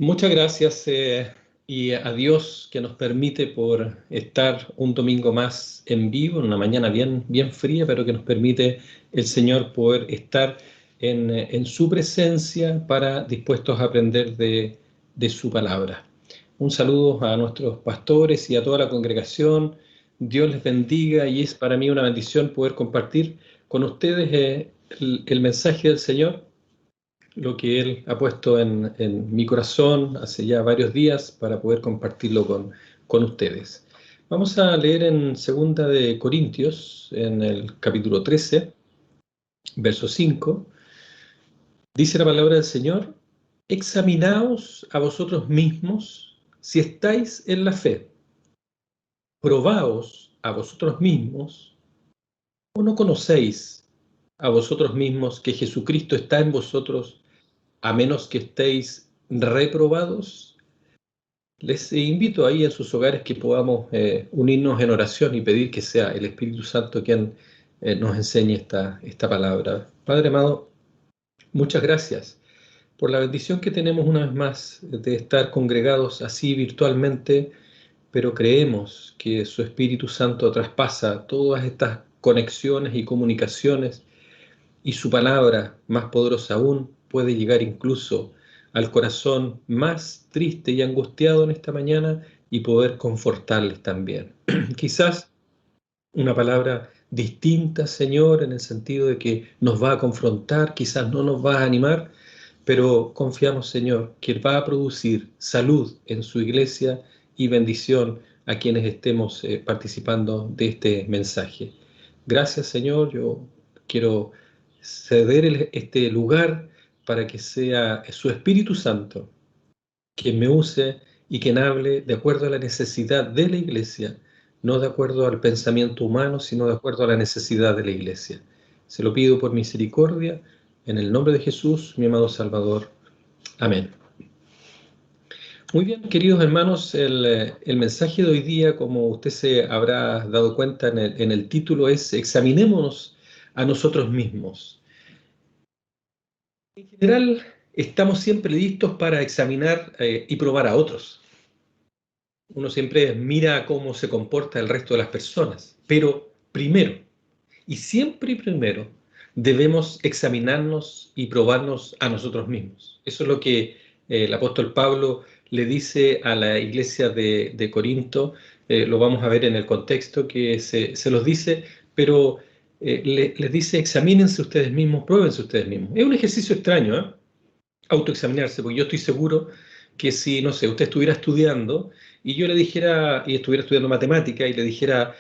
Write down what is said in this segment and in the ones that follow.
Muchas gracias y a Dios que nos permite por estar un domingo más en vivo, en una mañana bien fría, pero que nos permite el Señor poder estar en su presencia para dispuestos a aprender de su palabra. Un saludo a nuestros pastores y a toda la congregación. Dios les bendiga y es para mí una bendición poder compartir con ustedes el mensaje del Señor, lo que Él ha puesto en mi corazón hace ya varios días para poder compartirlo con ustedes. Vamos a leer en Segunda de Corintios, en el capítulo 13, verso 5. Dice la palabra del Señor: examinaos a vosotros mismos si estáis en la fe. Probaos a vosotros mismos, o no conocéis a vosotros mismos que Jesucristo está en vosotros, a menos que estéis reprobados. Les invito ahí en sus hogares que podamos unirnos en oración y pedir que sea el Espíritu Santo quien nos enseñe esta palabra. Padre amado, muchas gracias por la bendición que tenemos una vez más de estar congregados así virtualmente, pero creemos que su Espíritu Santo traspasa todas estas conexiones y comunicaciones, y su palabra, más poderosa aún, puede llegar incluso al corazón más triste y angustiado en esta mañana y poder confortarles también. Quizás una palabra distinta, Señor, en el sentido de que nos va a confrontar, quizás no nos va a animar, pero confiamos, Señor, que va a producir salud en su iglesia y bendición a quienes estemos participando de este mensaje. Gracias, Señor. Yo quiero ceder este lugar para que sea su Espíritu Santo quien me use y quien hable de acuerdo a la necesidad de la iglesia, no de acuerdo al pensamiento humano, sino de acuerdo a la necesidad de la iglesia. Se lo pido por misericordia, en el nombre de Jesús, mi amado Salvador. Amén. Muy bien, queridos hermanos, el mensaje de hoy día, como usted se habrá dado cuenta en el título, es examinémonos a nosotros mismos. En general, estamos siempre listos para examinar y probar a otros. Uno siempre mira cómo se comporta el resto de las personas, pero primero, y siempre primero, debemos examinarnos y probarnos a nosotros mismos. Eso es lo que el apóstol Pablo le dice a la iglesia de Corinto. Lo vamos a ver en el contexto que se los dice, pero les dice: examínense ustedes mismos, pruébense ustedes mismos. Es un ejercicio extraño, ¿eh? Autoexaminarse, porque yo estoy seguro que si, no sé, usted estuviera estudiando y yo le dijera, y estuviera estudiando matemática y le dijera,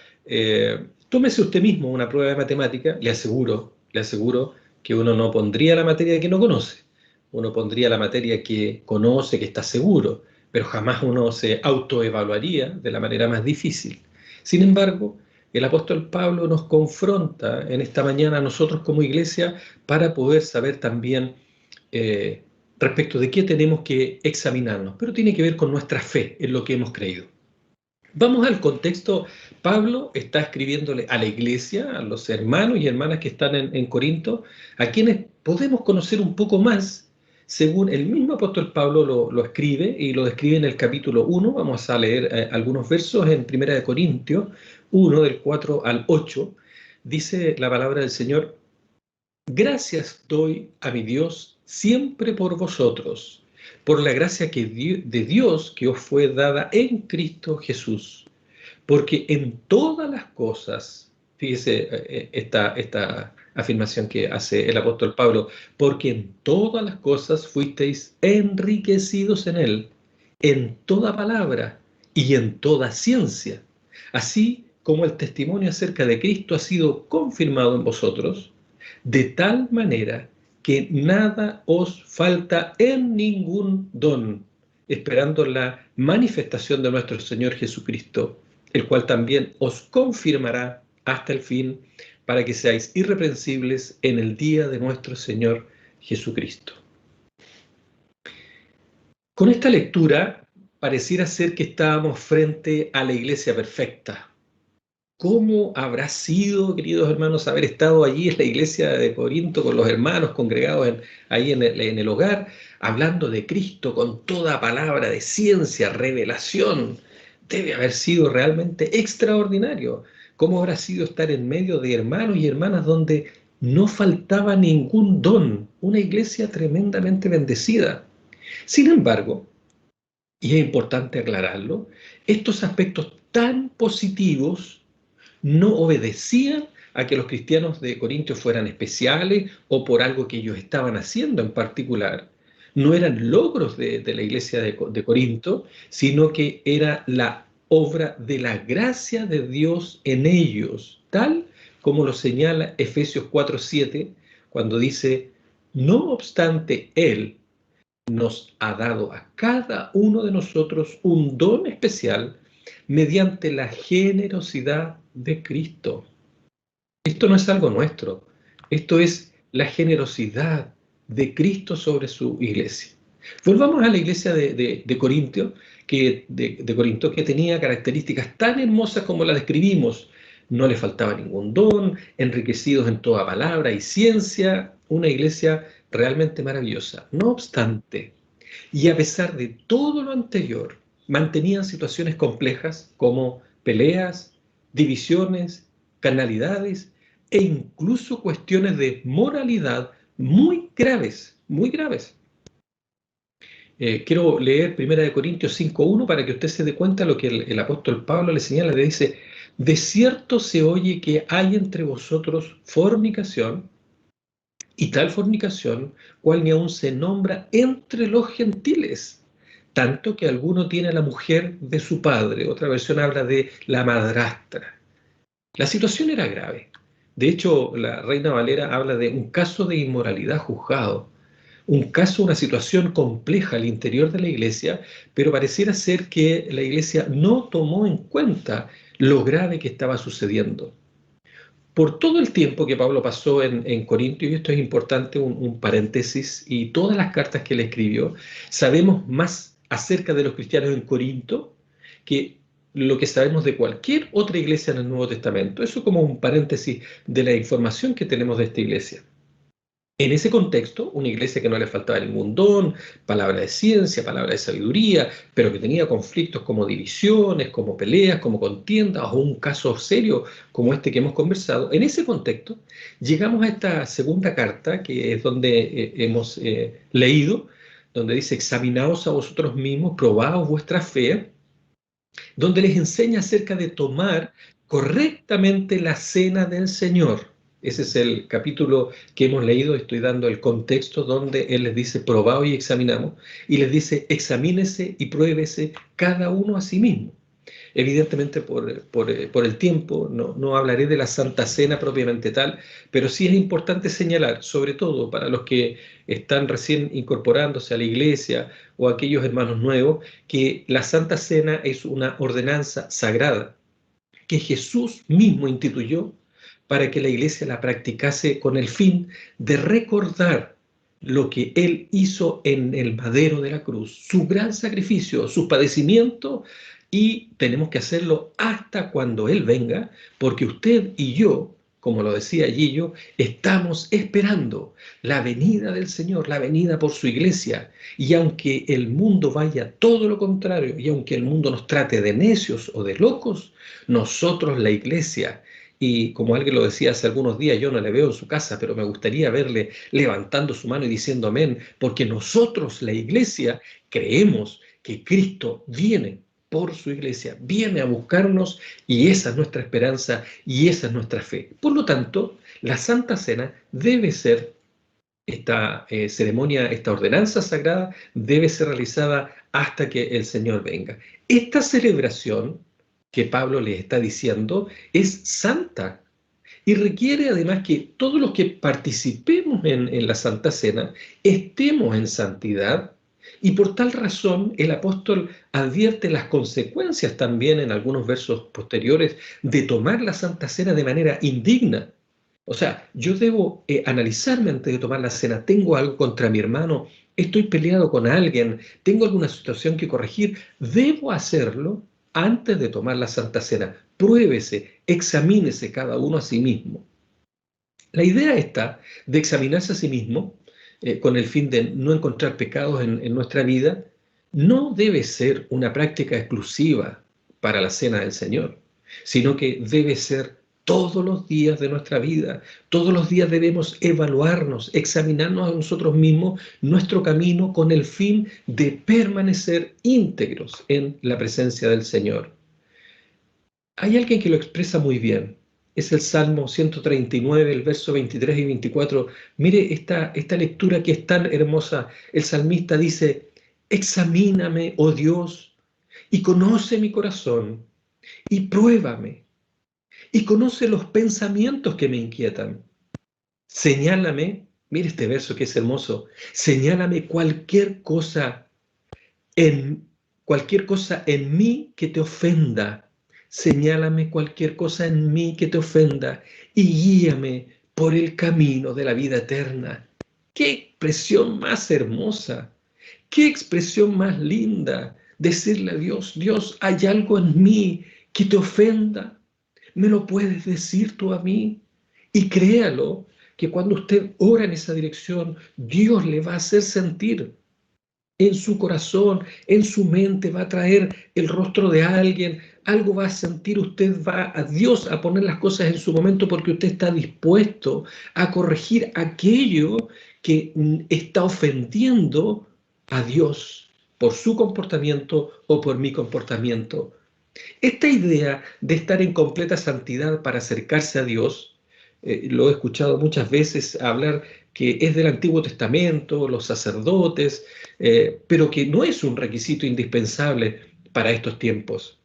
tómese usted mismo una prueba de matemática, le aseguro que uno no pondría la materia que no conoce, uno pondría la materia que conoce, que está seguro, pero jamás uno se autoevaluaría de la manera más difícil. Sin embargo, el apóstol Pablo nos confronta en esta mañana a nosotros como iglesia para poder saber también eh, respecto de qué tenemos que examinarnos, pero tiene que ver con nuestra fe en lo que hemos creído. Vamos al contexto. Pablo está escribiéndole a la iglesia, a los hermanos y hermanas que están en Corinto, a quienes podemos conocer un poco más, según el mismo apóstol Pablo lo escribe, y lo describe en el capítulo 1. Vamos a leer algunos versos en 1 de Corintios 1, del 4 al 8. Dice la palabra del Señor: gracias doy a mi Dios siempre por vosotros, por la gracia de Dios que os fue dada en Cristo Jesús, porque en todas las cosas, fíjese esta afirmación que hace el apóstol Pablo, porque en todas las cosas fuisteis enriquecidos en Él, en toda palabra y en toda ciencia, así como el testimonio acerca de Cristo ha sido confirmado en vosotros, de tal manera que nada os falta en ningún don, esperando la manifestación de nuestro Señor Jesucristo, el cual también os confirmará hasta el fin, para que seáis irreprensibles en el día de nuestro Señor Jesucristo. Con esta lectura pareciera ser que estábamos frente a la iglesia perfecta, ¿Cómo habrá sido, queridos hermanos, haber estado allí en la iglesia de Corinto con los hermanos congregados ahí en el hogar, hablando de Cristo con toda palabra de ciencia, revelación? Debe haber sido realmente extraordinario. ¿Cómo habrá sido estar en medio de hermanos y hermanas donde no faltaba ningún don? Una iglesia tremendamente bendecida. Sin embargo, y es importante aclararlo, estos aspectos tan positivos no obedecían a que los cristianos de Corintios fueran especiales o por algo que ellos estaban haciendo en particular. No eran logros de la iglesia de Corinto, sino que era la obra de la gracia de Dios en ellos, tal como lo señala Efesios 4:7, cuando dice, no obstante, Él nos ha dado a cada uno de nosotros un don especial mediante la generosidad de Cristo. Esto no es algo nuestro, esto es la generosidad de Cristo sobre su iglesia. Volvamos a la iglesia de Corintio, de Corinto, que tenía características tan hermosas como las describimos. No le faltaba ningún don, enriquecidos en toda palabra y ciencia, una iglesia realmente maravillosa. No obstante, y a pesar de todo lo anterior, mantenían situaciones complejas como peleas, divisiones, carnalidades e incluso cuestiones de moralidad muy graves, muy graves. Quiero leer 1 Corintios 5:1 para que usted se dé cuenta de lo que el apóstol Pablo le señala. Le dice, de cierto se oye que hay entre vosotros fornicación, y tal fornicación, cual ni aun se nombra entre los gentiles, tanto que alguno tiene a la mujer de su padre. Otra versión habla de la madrastra. La situación era grave. De hecho, la Reina Valera habla de un caso de inmoralidad juzgado, un caso, una situación compleja al interior de la iglesia, pero pareciera ser que la iglesia no tomó en cuenta lo grave que estaba sucediendo. Por todo el tiempo que Pablo pasó en Corintios, y esto es importante, un paréntesis, y todas las cartas que él escribió, sabemos más acerca de los cristianos en Corinto que lo que sabemos de cualquier otra iglesia en el Nuevo Testamento. Eso como un paréntesis de la información que tenemos de esta iglesia. En ese contexto, una iglesia que no le faltaba ningún don, palabra de ciencia, palabra de sabiduría, pero que tenía conflictos como divisiones, como peleas, como contiendas, o un caso serio como este que hemos conversado, en ese contexto llegamos a esta segunda carta, que es donde hemos leído, donde dice, examinaos a vosotros mismos, probaos vuestra fe, donde les enseña acerca de tomar correctamente la cena del Señor. Ese es el capítulo que hemos leído, estoy dando el contexto donde Él les dice, probado y examinamos, y les dice, examínese y pruébese cada uno a sí mismo. Evidentemente por el tiempo no hablaré de la Santa Cena propiamente tal, pero sí es importante señalar, sobre todo para los que están recién incorporándose a la iglesia o aquellos hermanos nuevos, que la Santa Cena es una ordenanza sagrada que Jesús mismo instituyó para que la iglesia la practicase con el fin de recordar lo que Él hizo en el madero de la cruz, su gran sacrificio, su padecimiento, y tenemos que hacerlo hasta cuando Él venga, porque usted y yo, como lo decía Gillo, estamos esperando la venida del Señor, la venida por su iglesia. Y aunque el mundo vaya todo lo contrario, y aunque el mundo nos trate de necios o de locos, nosotros, la iglesia, y como alguien lo decía hace algunos días, yo no le veo en su casa, pero me gustaría verle levantando su mano y diciendo amén, porque nosotros, la iglesia, creemos que Cristo viene por su iglesia, viene a buscarnos y esa es nuestra esperanza y esa es nuestra fe. Por lo tanto, la Santa Cena debe ser, esta ceremonia, esta ordenanza sagrada, debe ser realizada hasta que el Señor venga. Esta celebración que Pablo les está diciendo es santa y requiere además que todos los que participemos en la Santa Cena estemos en santidad, y por tal razón el apóstol advierte las consecuencias también en algunos versos posteriores de tomar la Santa Cena de manera indigna. O sea, yo debo analizarme antes de tomar la cena. ¿Tengo algo contra mi hermano? ¿Estoy peleado con alguien? ¿Tengo alguna situación que corregir? Debo hacerlo antes de tomar la Santa Cena. Pruébese, examínese cada uno a sí mismo. La idea esta de examinarse a sí mismo, con el fin de no encontrar pecados en nuestra vida, no debe ser una práctica exclusiva para la Cena del Señor, sino que debe ser todos los días de nuestra vida. Todos los días debemos evaluarnos, examinarnos a nosotros mismos, nuestro camino, con el fin de permanecer íntegros en la presencia del Señor. Hay alguien que lo expresa muy bien. Es el Salmo 139, el verso 23 y 24. Mire esta lectura que es tan hermosa. El salmista dice: examíname, oh Dios, y conoce mi corazón, y pruébame, y conoce los pensamientos que me inquietan. Señálame, mire este verso que es hermoso, señálame en cualquier cosa en mí que te ofenda. Señálame cualquier cosa en mí que te ofenda y guíame por el camino de la vida eterna. ¡Qué expresión más hermosa! ¡Qué expresión más linda! Decirle a Dios: Dios, hay algo en mí que te ofenda. ¿Me lo puedes decir tú a mí? Y créalo, que cuando usted ora en esa dirección, Dios le va a hacer sentir en su corazón, en su mente, va a traer el rostro de alguien, algo va a sentir, usted va a Dios a poner las cosas en su momento, porque usted está dispuesto a corregir aquello que está ofendiendo a Dios por su comportamiento o por mi comportamiento. Esta idea de estar en completa santidad para acercarse a Dios, lo he escuchado muchas veces hablar que es del Antiguo Testamento, los sacerdotes, pero que no es un requisito indispensable para estos tiempos.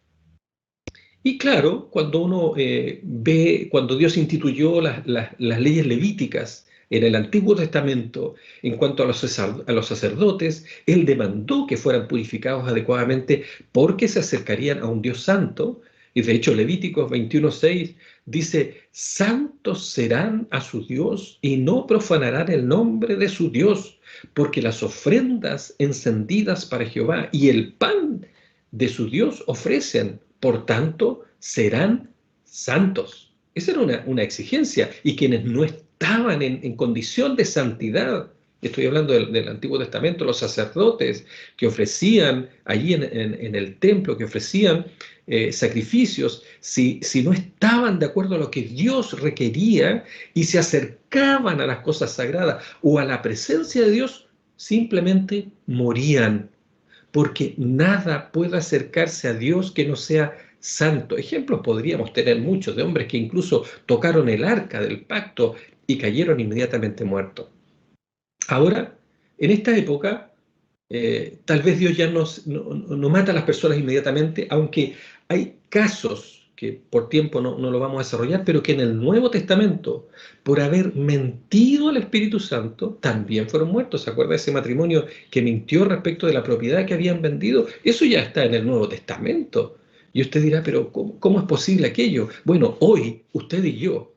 Y claro, cuando uno ve, cuando Dios instituyó las leyes levíticas en el Antiguo Testamento en cuanto a los sacerdotes, Él demandó que fueran purificados adecuadamente porque se acercarían a un Dios santo. Y de hecho Levíticos 21:6 dice: santos serán a su Dios y no profanarán el nombre de su Dios, porque las ofrendas encendidas para Jehová y el pan de su Dios ofrecen, por tanto, serán santos. Esa era una exigencia. Y quienes no estaban en condición de santidad, estoy hablando del Antiguo Testamento, los sacerdotes que ofrecían allí en el templo, que ofrecían sacrificios, si no estaban de acuerdo a lo que Dios requería y se acercaban a las cosas sagradas o a la presencia de Dios, simplemente morían, porque nada puede acercarse a Dios que no sea santo. Ejemplos podríamos tener muchos de hombres que incluso tocaron el arca del pacto y cayeron inmediatamente muertos. Ahora, en esta época, tal vez Dios ya no mata a las personas inmediatamente, aunque hay casos que por tiempo no lo vamos a desarrollar, pero que en el Nuevo Testamento, por haber mentido al Espíritu Santo, también fueron muertos. ¿Se acuerda de ese matrimonio que mintió respecto de la propiedad que habían vendido? Eso ya está en el Nuevo Testamento. Y usted dirá: pero ¿cómo es posible aquello? Bueno, hoy usted y yo,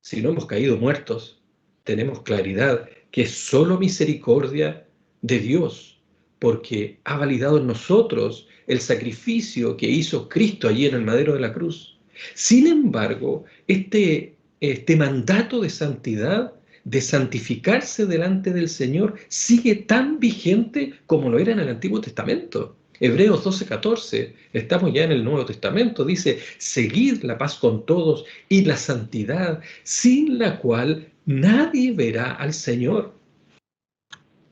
si no hemos caído muertos, tenemos claridad que es solo misericordia de Dios, porque ha validado en nosotros el sacrificio que hizo Cristo allí en el madero de la cruz. Sin embargo, este mandato de santidad, de santificarse delante del Señor, sigue tan vigente como lo era en el Antiguo Testamento. Hebreos 12:14, estamos ya en el Nuevo Testamento, dice: seguid la paz con todos y la santidad, sin la cual nadie verá al Señor.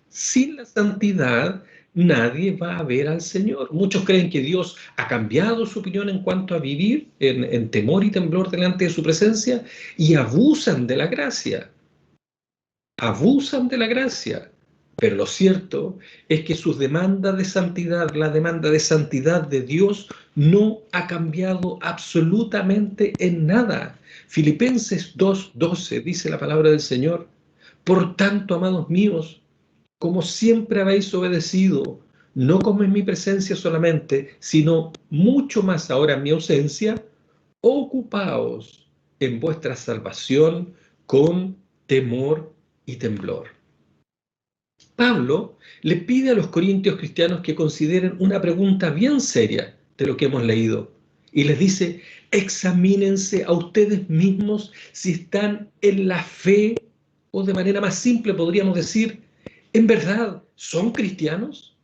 Sin la santidad, nadie va a ver al Señor. Muchos creen que Dios ha cambiado su opinión en cuanto a vivir en temor y temblor delante de su presencia y abusan de la gracia. Abusan de la gracia. Pero lo cierto es que sus demandas de santidad, la demanda de santidad de Dios, no ha cambiado absolutamente en nada. Filipenses 2:12 dice la palabra del Señor: por tanto, amados míos, como siempre habéis obedecido, no como en mi presencia solamente, sino mucho más ahora en mi ausencia, ocupaos en vuestra salvación con temor y temblor. Pablo le pide a los corintios cristianos que consideren una pregunta bien seria. de lo que hemos leído. Y les dice, examínense a ustedes mismos si están en la fe, o de manera más simple podríamos decir, ¿en verdad son cristianos?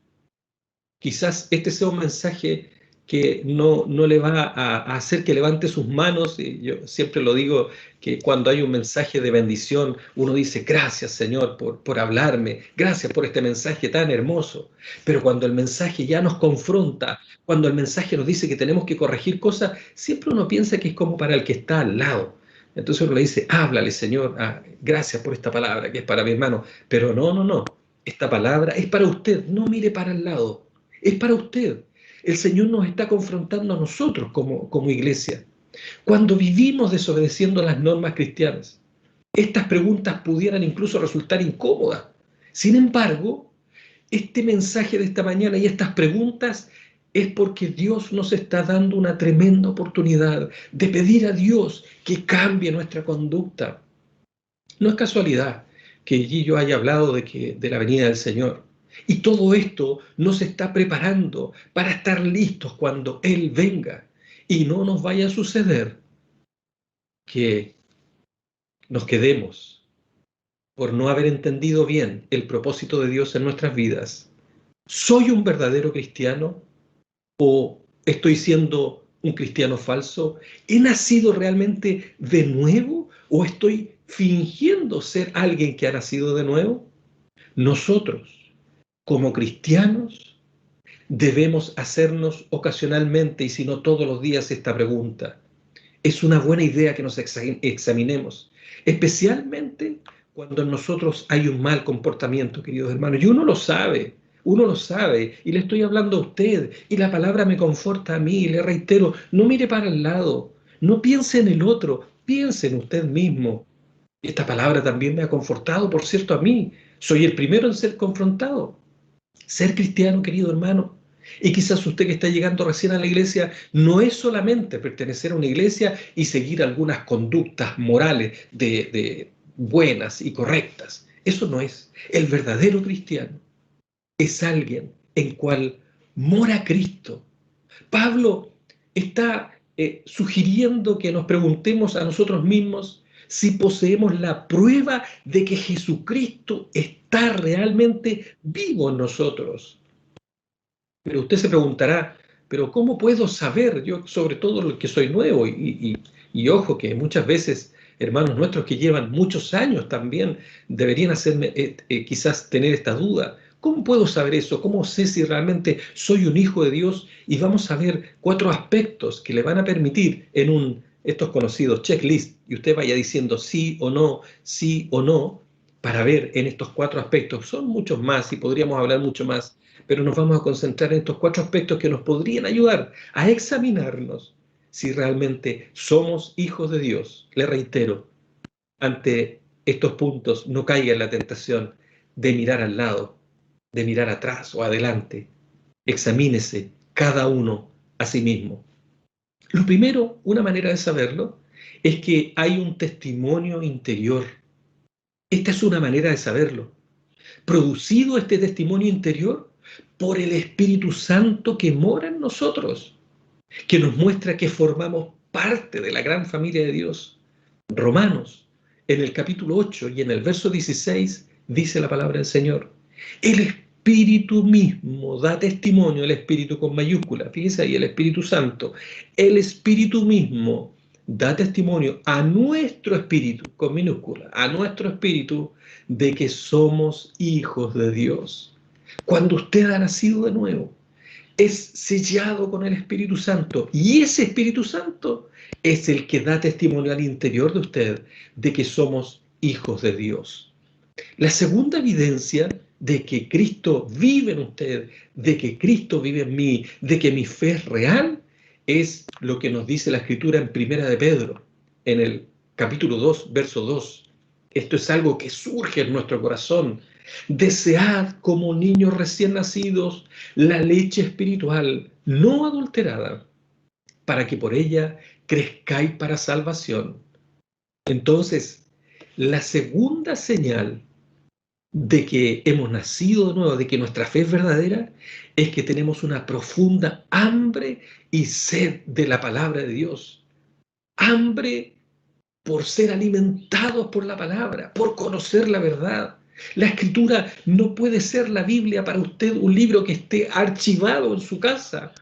Quizás este sea un mensaje que no le va a hacer que levante sus manos. Y yo siempre lo digo, que cuando hay un mensaje de bendición, uno dice, gracias Señor por hablarme, gracias por este mensaje tan hermoso. Pero cuando el mensaje ya nos confronta, cuando el mensaje nos dice que tenemos que corregir cosas, siempre uno piensa que es como para el que está al lado. Entonces uno le dice, háblale Señor, gracias por esta palabra que es para mi hermano. Pero no, esta palabra es para usted, no mire para el lado. Es para usted. El Señor nos está confrontando a nosotros como iglesia. Cuando vivimos desobedeciendo las normas cristianas, estas preguntas pudieran incluso resultar incómodas. Sin embargo, este mensaje de esta mañana y estas preguntas es porque Dios nos está dando una tremenda oportunidad de pedir a Dios que cambie nuestra conducta. No es casualidad que Gillo haya hablado de la venida del Señor. Y todo esto nos está preparando para estar listos cuando Él venga. Y no nos vaya a suceder que nos quedemos por no haber entendido bien el propósito de Dios en nuestras vidas. ¿Soy un verdadero cristiano o estoy siendo un cristiano falso? ¿He nacido realmente de nuevo o estoy fingiendo ser alguien que ha nacido de nuevo? Nosotros, como cristianos, debemos hacernos ocasionalmente, y si no todos los días, esta pregunta. Es una buena idea que nos examinemos, especialmente cuando en nosotros hay un mal comportamiento, queridos hermanos. Y uno lo sabe, y le estoy hablando a usted, y la palabra me conforta a mí, y le reitero, no mire para el lado, no piense en el otro, piense en usted mismo. Esta palabra también me ha confortado, por cierto, a mí. Soy el primero en ser confrontado. Ser cristiano, querido hermano, y quizás usted que está llegando recién a la iglesia, no es solamente pertenecer a una iglesia y seguir algunas conductas morales de buenas y correctas. Eso no es. El verdadero cristiano es alguien en cual mora Cristo. Pablo está sugiriendo que nos preguntemos a nosotros mismos si poseemos la prueba de que Jesucristo está realmente vivo en nosotros. Pero usted se preguntará, pero ¿cómo puedo saber yo, sobre todo lo que soy nuevo? Y ojo que muchas veces hermanos nuestros que llevan muchos años también deberían hacerme quizás tener esta duda. ¿Cómo puedo saber eso? ¿Cómo sé si realmente soy un hijo de Dios? Y vamos a ver 4 aspectos que le van a permitir en estos conocidos checklist, y usted vaya diciendo sí o no, para ver en estos 4 aspectos. Son muchos más y podríamos hablar mucho más, pero nos vamos a concentrar en estos 4 aspectos que nos podrían ayudar a examinarnos si realmente somos hijos de Dios. Le reitero, ante estos puntos no caiga en la tentación de mirar al lado, de mirar atrás o adelante. Examínese cada uno a sí mismo. Lo primero, una manera de saberlo, es que hay un testimonio interior. Esta es una manera de saberlo. Producido este testimonio interior por el Espíritu Santo que mora en nosotros, que nos muestra que formamos parte de la gran familia de Dios. Romanos, en el capítulo 8 y en el verso 16, dice la palabra del Señor. El Espíritu mismo da testimonio, el Espíritu con mayúscula, fíjese ahí, el Espíritu Santo. El Espíritu mismo da testimonio a nuestro espíritu, con minúscula, a nuestro espíritu, de que somos hijos de Dios. Cuando usted ha nacido de nuevo, es sellado con el Espíritu Santo, y ese Espíritu Santo es el que da testimonio al interior de usted de que somos hijos de Dios. La segunda evidencia de que Cristo vive en usted, de que Cristo vive en mí, de que mi fe es real, es lo que nos dice la Escritura en Primera de Pedro, en el capítulo 2, verso 2. Esto es algo que surge en nuestro corazón. Desead como niños recién nacidos la leche espiritual no adulterada, para que por ella crezcáis para salvación. Entonces, la segunda señal de que hemos nacido de nuevo, de que nuestra fe es verdadera, es que tenemos una profunda hambre y sed de la palabra de Dios. Hambre por ser alimentados por la palabra, por conocer la verdad. La escritura no puede ser la Biblia para usted un libro que esté archivado en su casa,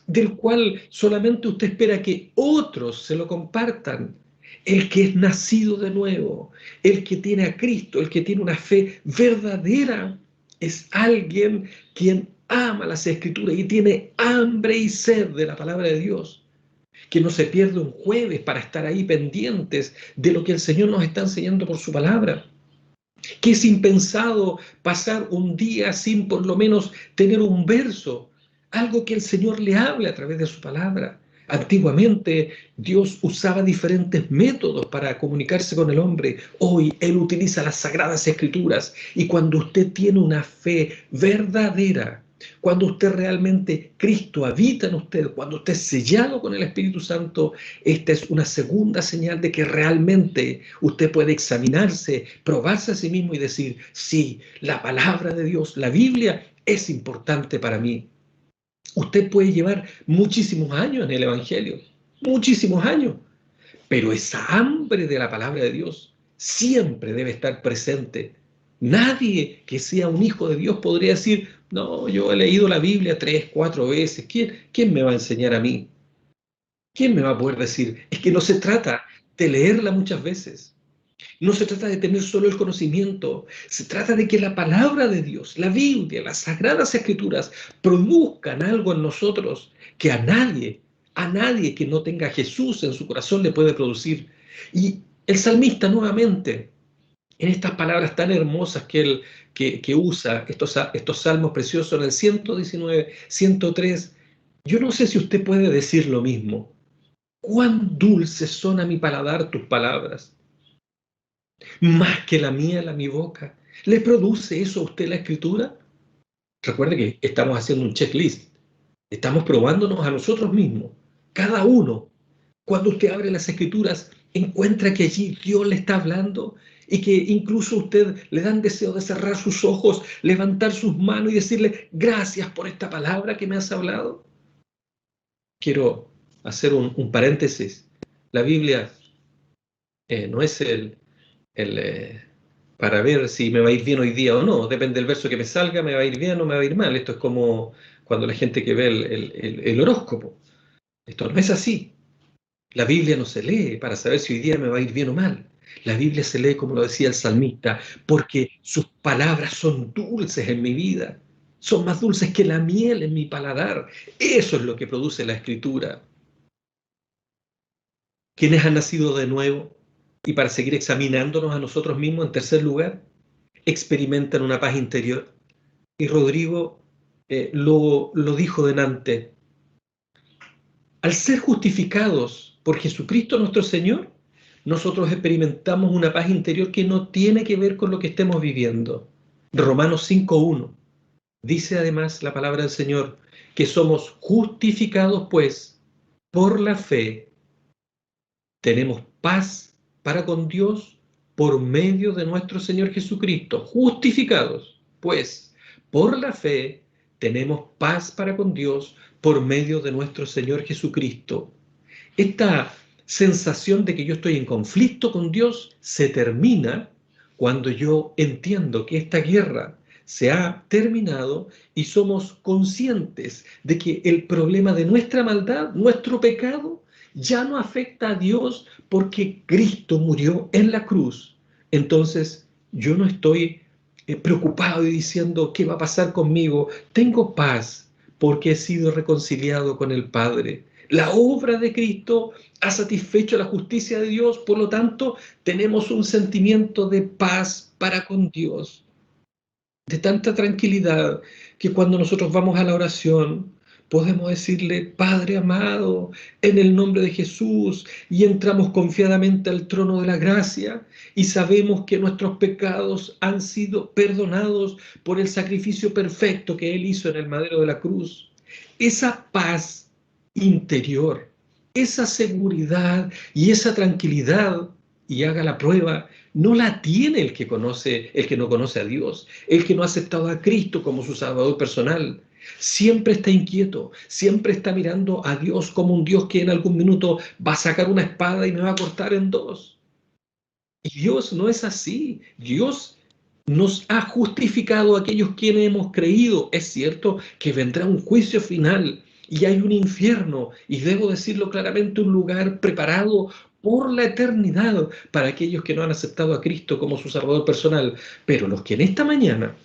del cual solamente usted espera que otros se lo compartan. El que es nacido de nuevo, el que tiene a Cristo, el que tiene una fe verdadera, es alguien quien ama las escrituras y tiene hambre y sed de la palabra de Dios, que no se pierde un jueves para estar ahí pendientes de lo que el Señor nos está enseñando por su palabra, que es impensado pasar un día sin por lo menos tener un verso, algo que el Señor le hable a través de su palabra. Antiguamente Dios usaba diferentes métodos para comunicarse con el hombre. Hoy Él utiliza las sagradas escrituras, y cuando usted tiene una fe verdadera, cuando usted realmente, Cristo habita en usted, cuando usted es sellado con el Espíritu Santo, esta es una segunda señal de que realmente usted puede examinarse, probarse a sí mismo y decir, sí, la palabra de Dios, la Biblia, es importante para mí. Usted puede llevar muchísimos años en el Evangelio, muchísimos años, pero esa hambre de la palabra de Dios siempre debe estar presente. Nadie que sea un hijo de Dios podría decir, no, yo he leído la Biblia 3, 4 veces, ¿quién me va a enseñar a mí? ¿Quién me va a poder decir? Es que no se trata de leerla muchas veces. No se trata de tener solo el conocimiento. Se trata de que la palabra de Dios, la Biblia, las sagradas escrituras, produzcan algo en nosotros que a nadie que no tenga a Jesús en su corazón le puede producir. Y el salmista nuevamente, en estas palabras tan hermosas que él que usa, estos salmos preciosos en el 119, 103, yo no sé si usted puede decir lo mismo. Cuán dulces son a mi paladar tus palabras, más que la miel a mi boca. ¿Le produce eso a usted la escritura? Recuerde que estamos haciendo un checklist. Estamos probándonos a nosotros mismos, cada uno. Cuando usted abre las escrituras, encuentra que allí Dios le está hablando y que incluso a usted le dan deseo de cerrar sus ojos, levantar sus manos y decirle, gracias por esta palabra que me has hablado. Quiero hacer un paréntesis. La Biblia no es el para ver si me va a ir bien hoy día o no. Depende del verso que me salga, me va a ir bien o me va a ir mal. Esto es como cuando la gente que ve el horóscopo. Esto no es así. La Biblia no se lee para saber si hoy día me va a ir bien o mal. La Biblia se lee, como lo decía el salmista, porque sus palabras son dulces en mi vida. Son más dulces que la miel en mi paladar. Eso es lo que produce la escritura. ¿Quiénes han nacido de nuevo? Y para seguir examinándonos a nosotros mismos, en tercer lugar, experimentan una paz interior. Y Rodrigo lo dijo delante. Al ser justificados por Jesucristo nuestro Señor, nosotros experimentamos una paz interior que no tiene que ver con lo que estemos viviendo. Romanos 5:1 dice además la palabra del Señor que somos justificados pues por la fe. Tenemos paz para con Dios por medio de nuestro Señor Jesucristo. Justificados pues por la fe tenemos paz para con Dios por medio de nuestro Señor Jesucristo. Esta sensación de que yo estoy en conflicto con Dios se termina cuando yo entiendo que esta guerra se ha terminado y somos conscientes de que el problema de nuestra maldad, nuestro pecado, ya no afecta a Dios porque Cristo murió en la cruz. Entonces yo no estoy preocupado y diciendo qué va a pasar conmigo. Tengo paz porque he sido reconciliado con el Padre. La obra de Cristo ha satisfecho la justicia de Dios, por lo tanto, tenemos un sentimiento de paz para con Dios, de tanta tranquilidad que cuando nosotros vamos a la oración, podemos decirle, Padre amado, en el nombre de Jesús, y entramos confiadamente al trono de la gracia y sabemos que nuestros pecados han sido perdonados por el sacrificio perfecto que Él hizo en el madero de la cruz. Esa paz interior, esa seguridad y esa tranquilidad y haga la prueba, no la tiene el que no conoce a Dios, el que no ha aceptado a Cristo como su Salvador personal. Siempre está inquieto, siempre está mirando a Dios como un Dios que en algún minuto va a sacar una espada y me va a cortar en dos. Y Dios no es así. Dios nos ha justificado a aquellos quienes hemos creído. Es cierto que vendrá un juicio final y hay un infierno, y debo decirlo claramente, un lugar preparado por la eternidad para aquellos que no han aceptado a Cristo como su Salvador personal. Pero los que en esta mañana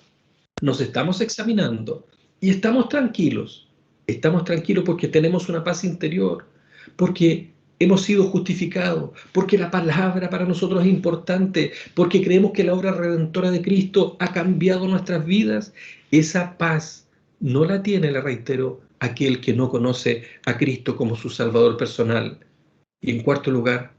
nos estamos examinando y estamos tranquilos porque tenemos una paz interior, porque hemos sido justificados, porque la palabra para nosotros es importante, porque creemos que la obra redentora de Cristo ha cambiado nuestras vidas. Esa paz no la tiene, le reitero, aquel que no conoce a Cristo como su Salvador personal. Y en cuarto lugar,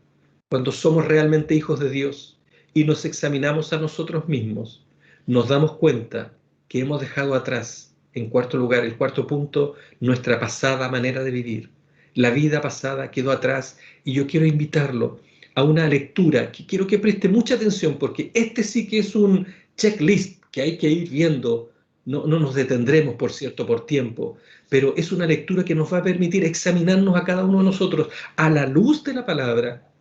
cuando somos realmente hijos de Dios y nos examinamos a nosotros mismos, nos damos cuenta que hemos dejado atrás, en cuarto lugar, el cuarto punto, nuestra pasada manera de vivir. La vida pasada quedó atrás y yo quiero invitarlo a una lectura que quiero que preste mucha atención porque este sí que es un checklist que hay que ir viendo. No nos detendremos, por cierto, por tiempo, pero es una lectura que nos va a permitir examinarnos a cada uno de nosotros a la luz de la palabra.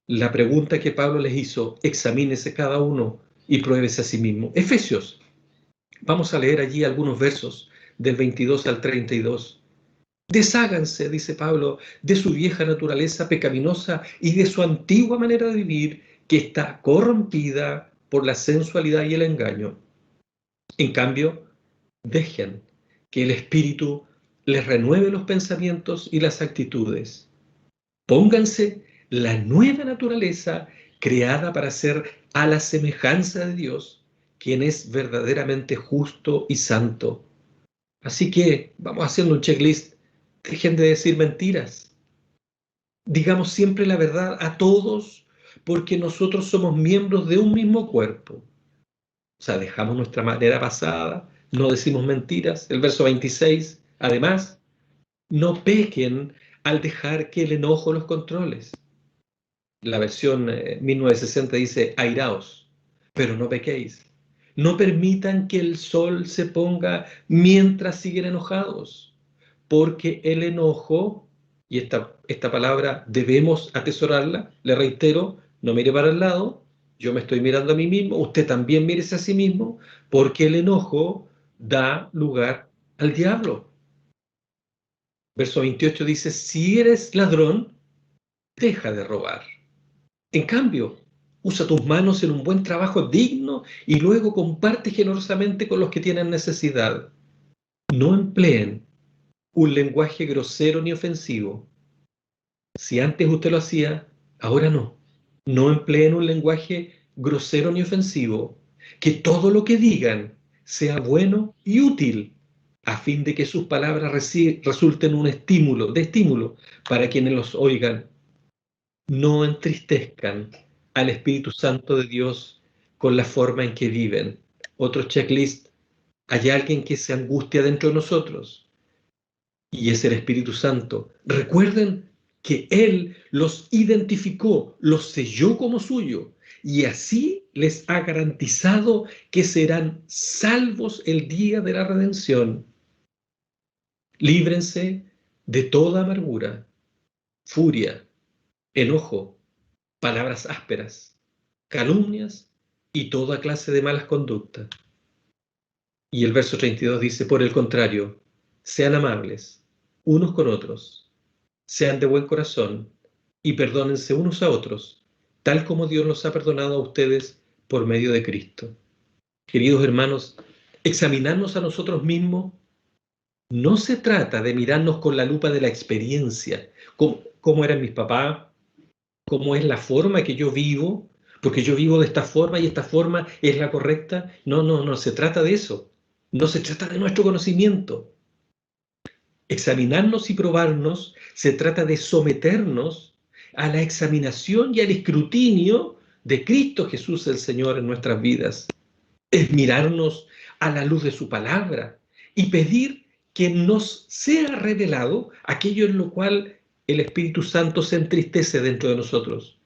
La pregunta que Pablo les hizo, examínese cada uno y pruébese a sí mismo. Efesios, vamos a leer allí algunos versos del 22 al 32. Desháganse, dice Pablo, de su vieja naturaleza pecaminosa y de su antigua manera de vivir que está corrompida por la sensualidad y el engaño. En cambio, dejen que el Espíritu les renueve los pensamientos y las actitudes. Pónganse la nueva naturaleza creada para ser a la semejanza de Dios, quien es verdaderamente justo y santo. Así que vamos haciendo un checklist. Dejen de decir mentiras. Digamos siempre la verdad a todos, porque nosotros somos miembros de un mismo cuerpo. O sea, dejamos nuestra manera pasada, no decimos mentiras. El verso 26, además, no pequen al dejar que el enojo los controles. La versión 1960 dice, airaos, pero no pequéis. No permitan que el sol se ponga mientras siguen enojados, porque el enojo, y esta palabra debemos atesorarla, le reitero, no mire para el lado, yo me estoy mirando a mí mismo, usted también mírese a sí mismo, porque el enojo da lugar al diablo. Verso 28 dice, si eres ladrón, deja de robar. En cambio, usa tus manos en un buen trabajo digno y luego comparte generosamente con los que tienen necesidad. No empleen un lenguaje grosero ni ofensivo. Si antes usted lo hacía, ahora no. No empleen un lenguaje grosero ni ofensivo. Que todo lo que digan sea bueno y útil, a fin de que sus palabras resulten un estímulo para quienes los oigan. No entristezcan al Espíritu Santo de Dios con la forma en que viven. Otro checklist, hay alguien que se angustia dentro de nosotros y es el Espíritu Santo. Recuerden que Él los identificó, los selló como suyo y así les ha garantizado que serán salvos el día de la redención. Líbrense de toda amargura, furia, enojo, palabras ásperas, calumnias y toda clase de malas conductas. Y el verso 32 dice, por el contrario, sean amables unos con otros, sean de buen corazón y perdónense unos a otros, tal como Dios los ha perdonado a ustedes por medio de Cristo. Queridos hermanos, examinarnos a nosotros mismos no se trata de mirarnos con la lupa de la experiencia, cómo eran mis papás, cómo es la forma que yo vivo, porque yo vivo de esta forma y esta forma es la correcta. No se trata de eso. No se trata de nuestro conocimiento. Examinarnos y probarnos se trata de someternos a la examinación y al escrutinio de Cristo Jesús el Señor en nuestras vidas. Es mirarnos a la luz de su palabra y pedir que nos sea revelado aquello en lo cual el Espíritu Santo se entristece dentro de nosotros.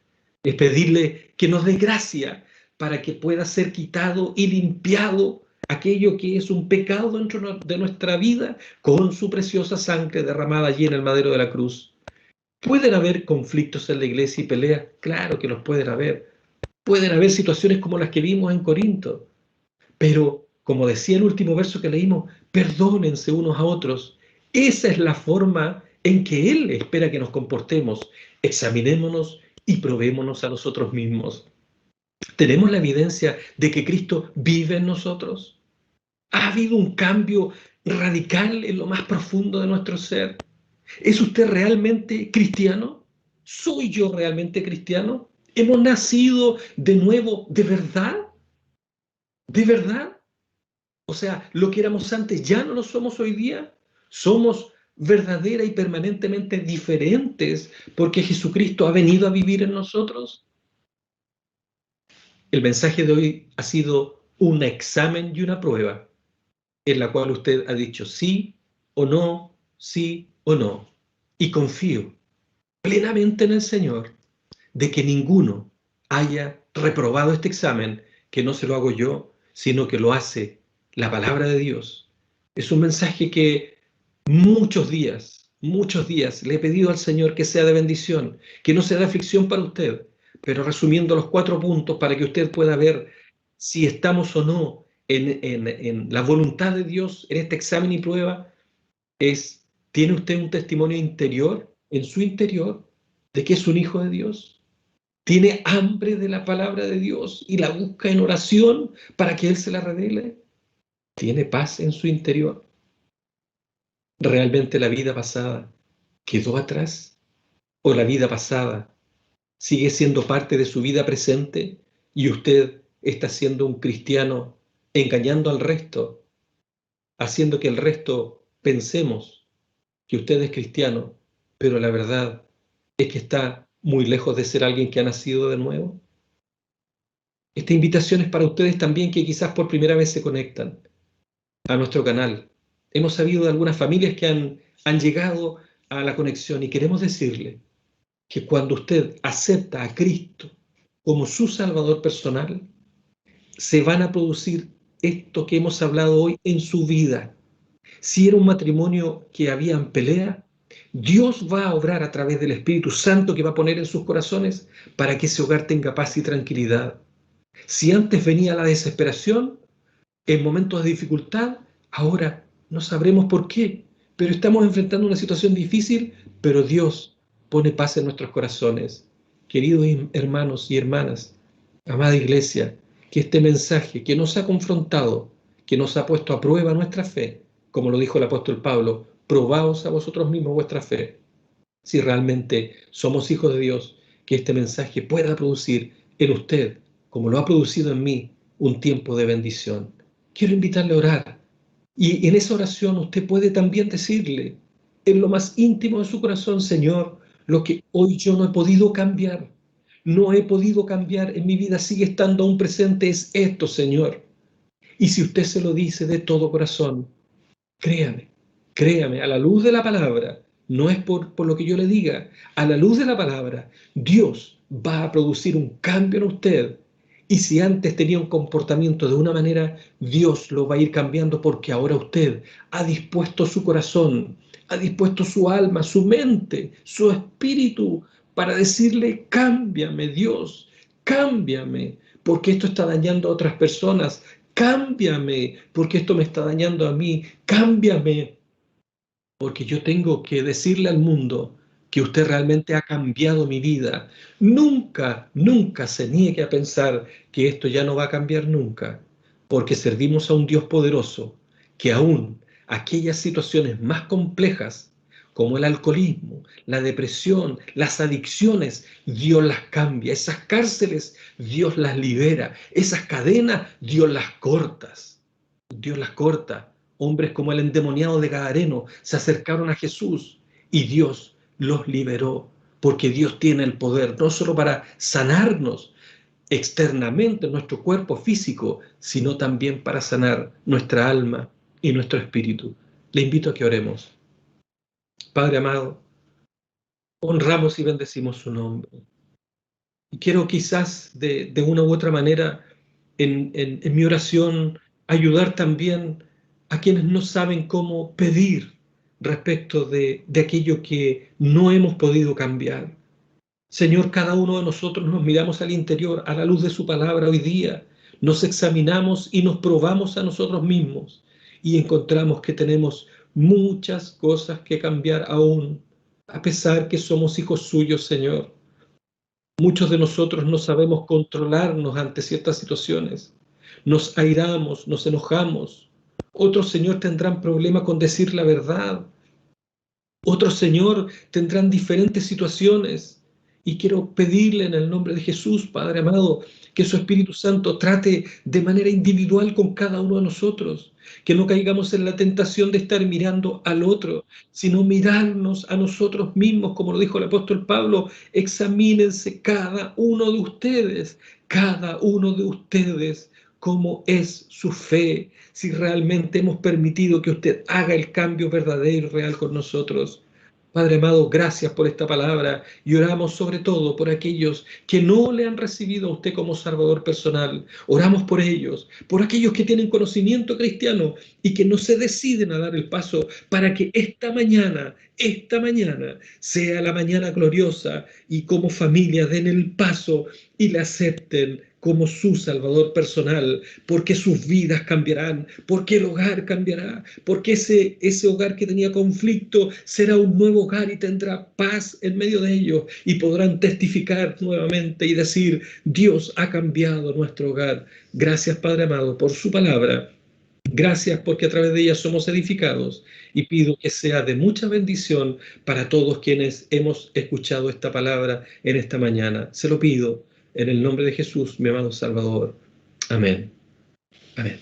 Es pedirle que nos dé gracia para que pueda ser quitado y limpiado aquello que es un pecado dentro de nuestra vida con su preciosa sangre derramada allí en el madero de la cruz. ¿Pueden haber conflictos en la iglesia y peleas? Claro que los pueden haber. Pueden haber situaciones como las que vimos en Corinto. Pero, como decía el último verso que leímos, perdónense unos a otros. Esa es la forma en que Él espera que nos comportemos. Examinémonos y probémonos a nosotros mismos. ¿Tenemos la evidencia de que Cristo vive en nosotros? ¿Ha habido un cambio radical en lo más profundo de nuestro ser? ¿Es usted realmente cristiano? ¿Soy yo realmente cristiano? ¿Hemos nacido de nuevo de verdad? ¿De verdad? O sea, lo que éramos antes ya no lo somos hoy día. Somos verdadera y permanentemente diferentes porque Jesucristo ha venido a vivir en nosotros. El mensaje de hoy ha sido un examen y una prueba en la cual usted ha dicho sí o no. Y confío plenamente en el Señor de que ninguno haya reprobado este examen, que no se lo hago yo, sino que lo hace la palabra de Dios. Es un mensaje que muchos días le he pedido al Señor que sea de bendición, que no sea de aflicción para usted, pero resumiendo los 4 puntos para que usted pueda ver si estamos o no en la voluntad de Dios en este examen y prueba, ¿tiene usted un testimonio interior, en su interior, de que es un hijo de Dios? ¿Tiene hambre de la palabra de Dios y la busca en oración para que Él se la revele? ¿Tiene paz en su interior? ¿Realmente la vida pasada quedó atrás? ¿O la vida pasada sigue siendo parte de su vida presente y usted está siendo un cristiano engañando al resto, haciendo que el resto pensemos que usted es cristiano, pero la verdad es que está muy lejos de ser alguien que ha nacido de nuevo? Esta invitación es para ustedes también que quizás por primera vez se conectan a nuestro canal. Hemos sabido de algunas familias que han llegado a la conexión y queremos decirle que cuando usted acepta a Cristo como su Salvador personal, se van a producir esto que hemos hablado hoy en su vida. Si era un matrimonio que había en pelea, Dios va a obrar a través del Espíritu Santo que va a poner en sus corazones para que ese hogar tenga paz y tranquilidad. Si antes venía la desesperación, en momentos de dificultad, ahora no sabremos por qué, pero estamos enfrentando una situación difícil, pero Dios pone paz en nuestros corazones. Queridos hermanos y hermanas, amada iglesia, que este mensaje que nos ha confrontado, que nos ha puesto a prueba nuestra fe, como lo dijo el apóstol Pablo, probaos a vosotros mismos vuestra fe. Si realmente somos hijos de Dios, que este mensaje pueda producir en usted, como lo ha producido en mí, un tiempo de bendición. Quiero invitarle a orar. Y en esa oración usted puede también decirle, en lo más íntimo de su corazón, Señor, lo que hoy yo no he podido cambiar, no he podido cambiar, en mi vida sigue estando aún presente, es esto, Señor. Y si usted se lo dice de todo corazón, créame, créame, a la luz de la palabra, no es por lo que yo le diga, a la luz de la palabra, Dios va a producir un cambio en usted. Y si antes tenía un comportamiento de una manera, Dios lo va a ir cambiando porque ahora usted ha dispuesto su corazón, ha dispuesto su alma, su mente, su espíritu para decirle, cámbiame Dios, cámbiame, porque esto está dañando a otras personas, cámbiame, porque esto me está dañando a mí, cámbiame, porque yo tengo que decirle al mundo que usted realmente ha cambiado mi vida. Nunca, nunca se niegue a pensar que esto ya no va a cambiar nunca, porque servimos a un Dios poderoso que aún aquellas situaciones más complejas, como el alcoholismo, la depresión, las adicciones, Dios las cambia. Esas cárceles, Dios las libera. Esas cadenas, Dios las corta. Dios las corta. Hombres como el endemoniado de Gadareno se acercaron a Jesús y Dios los liberó, porque Dios tiene el poder no solo para sanarnos externamente nuestro cuerpo físico, sino también para sanar nuestra alma y nuestro espíritu. Le invito a que oremos. Padre amado, honramos y bendecimos su nombre. Y quiero quizás de una u otra manera en mi oración ayudar también a quienes no saben cómo pedir respecto de aquello que no hemos podido cambiar. Señor, cada uno de nosotros nos miramos al interior a la luz de su palabra hoy día, nos examinamos y nos probamos a nosotros mismos y encontramos que tenemos muchas cosas que cambiar aún, a pesar que somos hijos suyos, Señor. Muchos de nosotros no sabemos controlarnos ante ciertas situaciones. Nos airamos, nos enojamos. Otros, Señor, tendrán problema con decir la verdad. Otros, Señor, tendrán diferentes situaciones. Y quiero pedirle en el nombre de Jesús, Padre amado, que su Espíritu Santo trate de manera individual con cada uno de nosotros. Que no caigamos en la tentación de estar mirando al otro, sino mirarnos a nosotros mismos, como lo dijo el apóstol Pablo. Examínense cada uno de ustedes, cómo es su fe, si realmente hemos permitido que usted haga el cambio verdadero y real con nosotros. Padre amado, gracias por esta palabra y oramos sobre todo por aquellos que no le han recibido a usted como Salvador personal. Oramos por ellos, por aquellos que tienen conocimiento cristiano y que no se deciden a dar el paso para que esta mañana sea la mañana gloriosa y como familia den el paso y le acepten como su Salvador personal, porque sus vidas cambiarán, porque el hogar cambiará, porque ese hogar que tenía conflicto será un nuevo hogar y tendrá paz en medio de ello y podrán testificar nuevamente y decir, Dios ha cambiado nuestro hogar. Gracias, Padre amado, por su palabra. Gracias porque a través de ella somos edificados y pido que sea de mucha bendición para todos quienes hemos escuchado esta palabra en esta mañana. Se lo pido en el nombre de Jesús, mi amado Salvador. Amén. Amén.